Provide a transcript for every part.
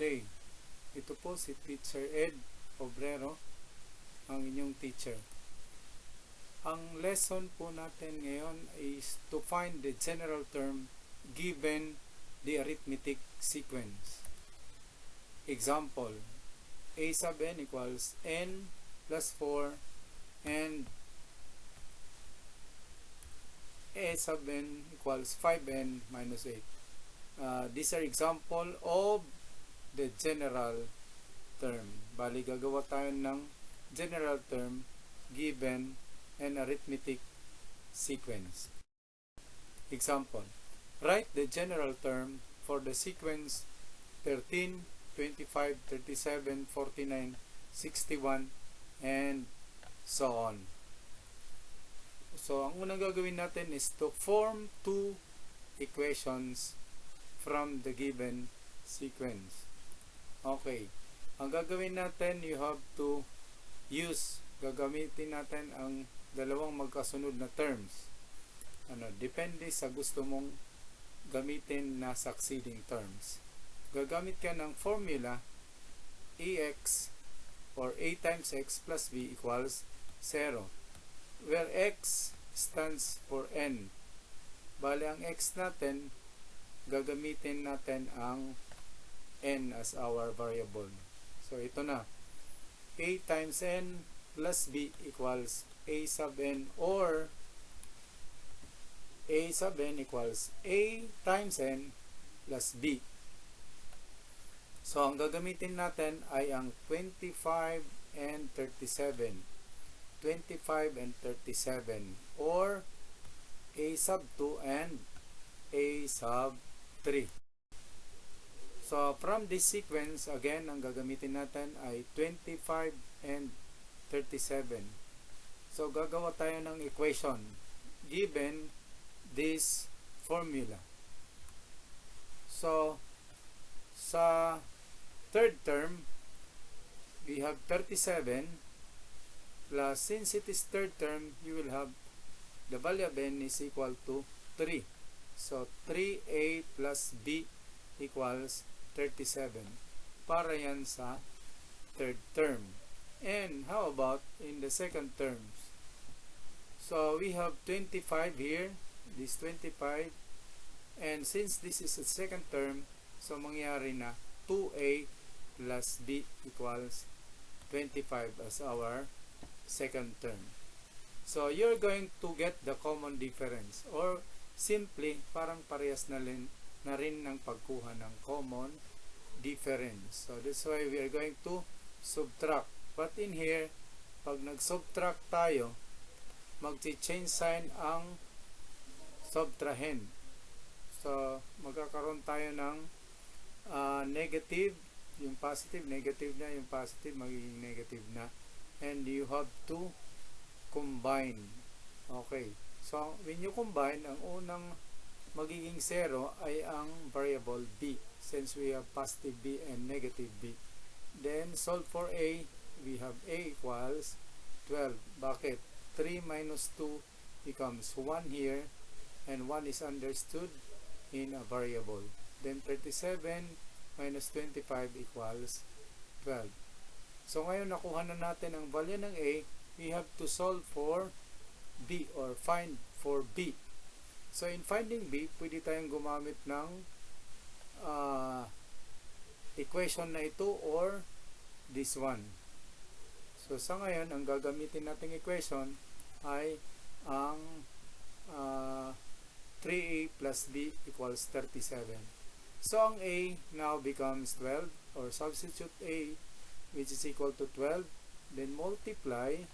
today. Ito po si Teacher Ed Obrero, ang inyong teacher. Ang lesson po natin ngayon is to find the general term given the arithmetic sequence. Example, a sub n equals n plus 4 and a sub n equals 5n minus 8. These are example of the general term. Bali, gagawa tayo ng general term given an arithmetic sequence. Example, write the general term for the sequence 13, 25, 37, 49, 61, and so on. So, ang unang gagawin natin is to form two equations from the given sequence. Okay. Ang gagawin natin, you have to gagamitin natin ang dalawang magkasunod na terms. Depende sa gusto mong gamitin na succeeding terms. Gagamit ka ng formula ax or a times x plus b equals 0, where x stands for n. Bali, ang x natin, gagamitin natin ang n as our variable. So, ito na. A times n plus b equals a sub n, or a sub n equals a times n plus b. So, ang gagamitin natin ay ang 25 and 37. 25 and 37, or a sub 2 and a sub 3. So, from this sequence, again, ang gagamitin natin ay 25 and 37. So, gagawa tayo ng equation given this formula. So, sa third term, we have 37 plus, since it is third term, you will have the value of n is equal to 3. So, 3a plus b equals 37. Para yan sa third term. And how about in the second term? So, we have 25 here. This 25. And since this is the second term, so mangyari na 2a plus b equals 25 as our second term. So, you're going to get the common difference, or simply, parang parehas na rin ng pagkuha ng common difference. So, that's why we are going to subtract. But in here, pag nag-subtract tayo, mag-change sign ang subtrahend. So, magkakaroon tayo ng negative, yung positive, negative na, yung positive, magiging negative na. And you have to combine. Okay. So, when you combine, ang unang magiging 0 ay ang variable b, since we have positive b and negative b. Then, solve for a, we have a equals 12. Bakit? 3 minus 2 becomes 1 here, and 1 is understood in a variable. Then, 37 minus 25 equals 12. So, ngayon, nakuha na natin ang value ng a, we have to solve for b, or find for b. So, in finding b, pwede tayong gumamit ng equation na ito or this one. So, sa ngayon, ang gagamitin nating equation ay ang 3a plus b equals 37. So, ang a now becomes 12, or substitute a, which is equal to 12, then multiply,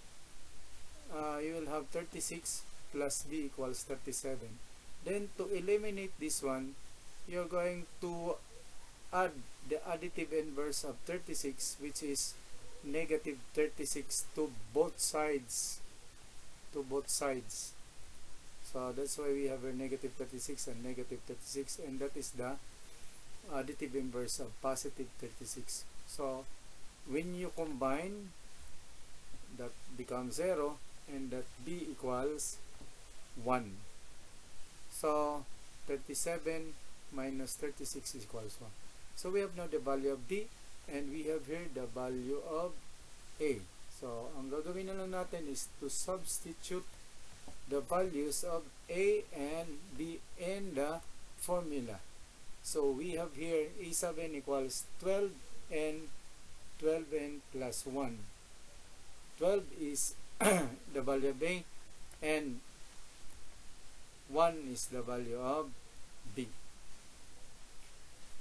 you will have 36 plus b equals 37. Then, to eliminate this one, you're going to add the additive inverse of 36, which is negative 36 to both sides. So, that's why we have a negative 36 and negative 36, and that is the additive inverse of positive 36. So, when you combine, that becomes 0, and that b equals 1. So, 37 minus 36 is equals 1. So we have now the value of B, and we have here the value of A. So ang gagawin na lang natin is to substitute the values of A and B in the formula. So we have here A7 equals 12n, 12n plus 1. 12 is the value of A, and 1 is the value of B.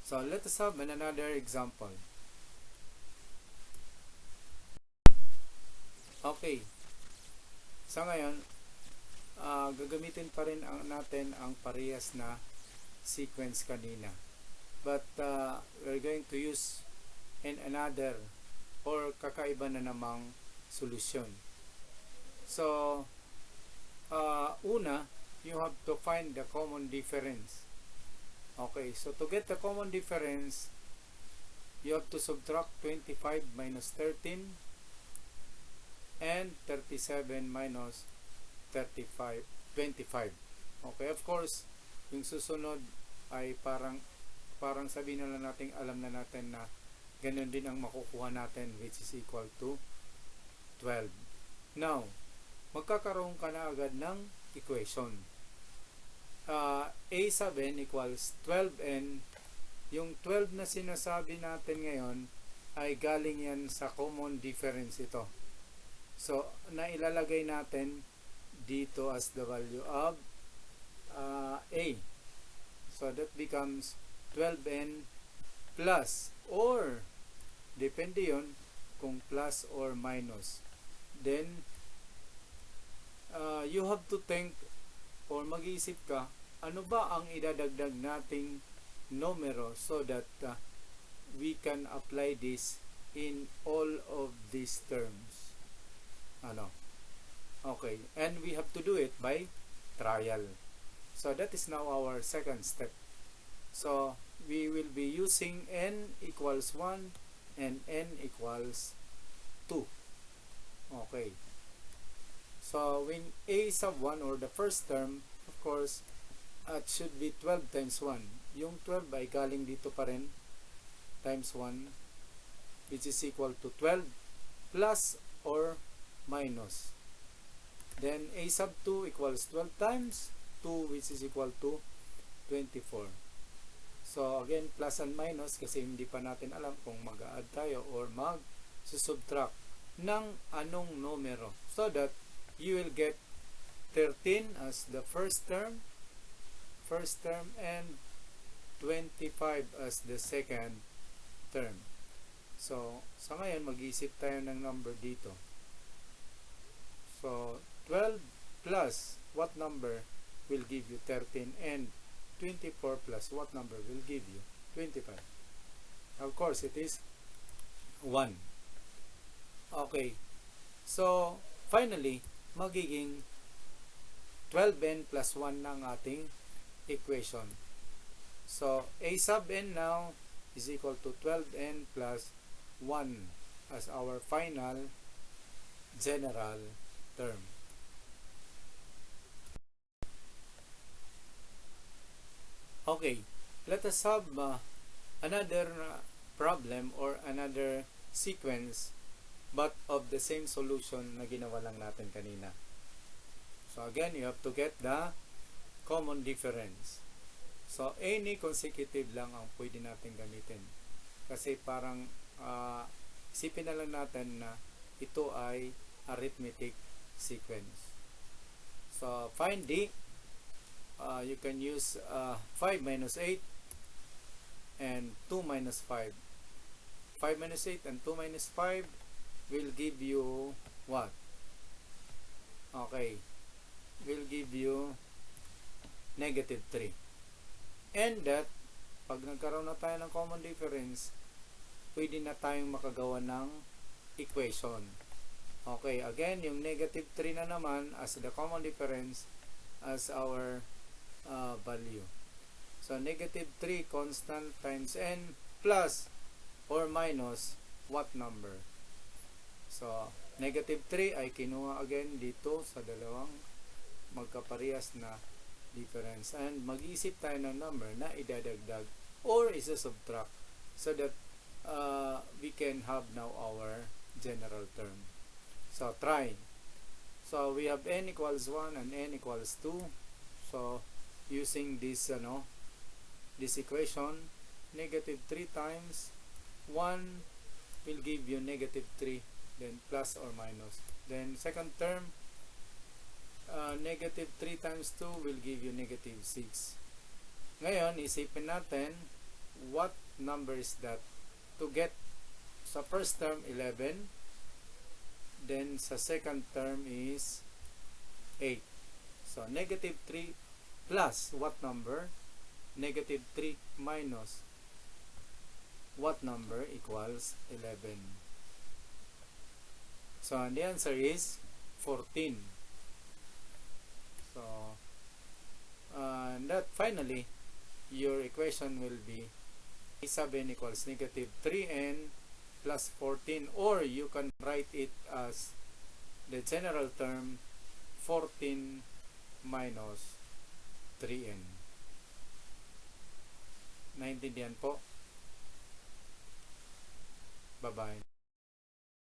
So let us have another example. Okay. So ngayon, gagamitin pa rin natin ang parehas na sequence kanina. But we're going to use another or kakaiba na namang solusyon. So, una, you have to find the common difference. Okay, so to get the common difference, you have to subtract 25 minus 13 and 37 minus 25. Okay, of course, yung susunod ay parang sabihin na lang natin, alam na natin na ganun din ang makukuha natin, which is equal to 12. Now, magkakaroon ka na agad ng equation. A7 equals 12n. Yung 12 na sinasabi natin ngayon ay galing yan sa common difference ito. So, nailalagay natin dito as the value of A. So, that becomes 12n plus, or depende yon kung plus or minus. Then, you have to think or mag-iisip ka, ano ba ang idadagdag nating numero so that we can apply this in all of these terms. Okay, and we have to do it by trial. So that is now our second step. So we will be using n equals 1 and n equals 2. Okay. So when A sub 1, or the first term, of course, it should be 12 times 1. Yung 12 ay galing dito pa rin, times 1, which is equal to 12 plus or minus. Then A sub 2 equals 12 times 2, which is equal to 24. So again, plus and minus kasi hindi pa natin alam kung mag-add tayo or mag-subtract ng anong numero, so that you will get 13 as the first term and 25 as the second term. So sa ngayon, mag-iisip tayo ng number dito. So 12 plus what number will give you 13, and 24 plus what number will give you 25? Of course, it is 1. Okay. So finally, magiging 12n plus 1 ng ating equation. So A sub n now is equal to 12n plus 1 as our final general term. Okay, let us have another problem or another sequence, but of the same solution na ginawa lang natin kanina. So again, you have to get the common difference. So any consecutive lang ang pwede natin gamitin. Kasi parang isipin na lang natin na ito ay arithmetic sequence. So find D. You can use 5 minus 8 and 2 minus 5. 5 minus 8 and 2 minus 5 will give you what? Okay, will give you negative 3. And that, pag nagkaroon na tayo ng common difference, pwede na tayong makagawa ng equation. Okay, again, yung negative 3 na naman as the common difference as our value. So negative 3 constant times n plus or minus what number? So negative 3 ay kinuha again dito sa dalawang magkaparehas na difference, and mag-isip tayo ng number na idadagdag or isa-subtract so that we can have now our general term. So try. So we have n equals 1 and n equals 2. So using this this equation, negative 3 times 1 will give you negative 3, then plus or minus. Then second term, negative 3 times 2 will give you negative 6. Ngayon, isipin natin, what number is that? To get sa first term, 11. Then sa second term is 8. So, negative 3 plus what number? Negative 3 minus what number equals 11. So, the answer is 14. So, and that finally, your equation will be 7 equals negative 3n plus 14, or you can write it as the general term 14 minus 3n. Naintindihan po? Bye-bye.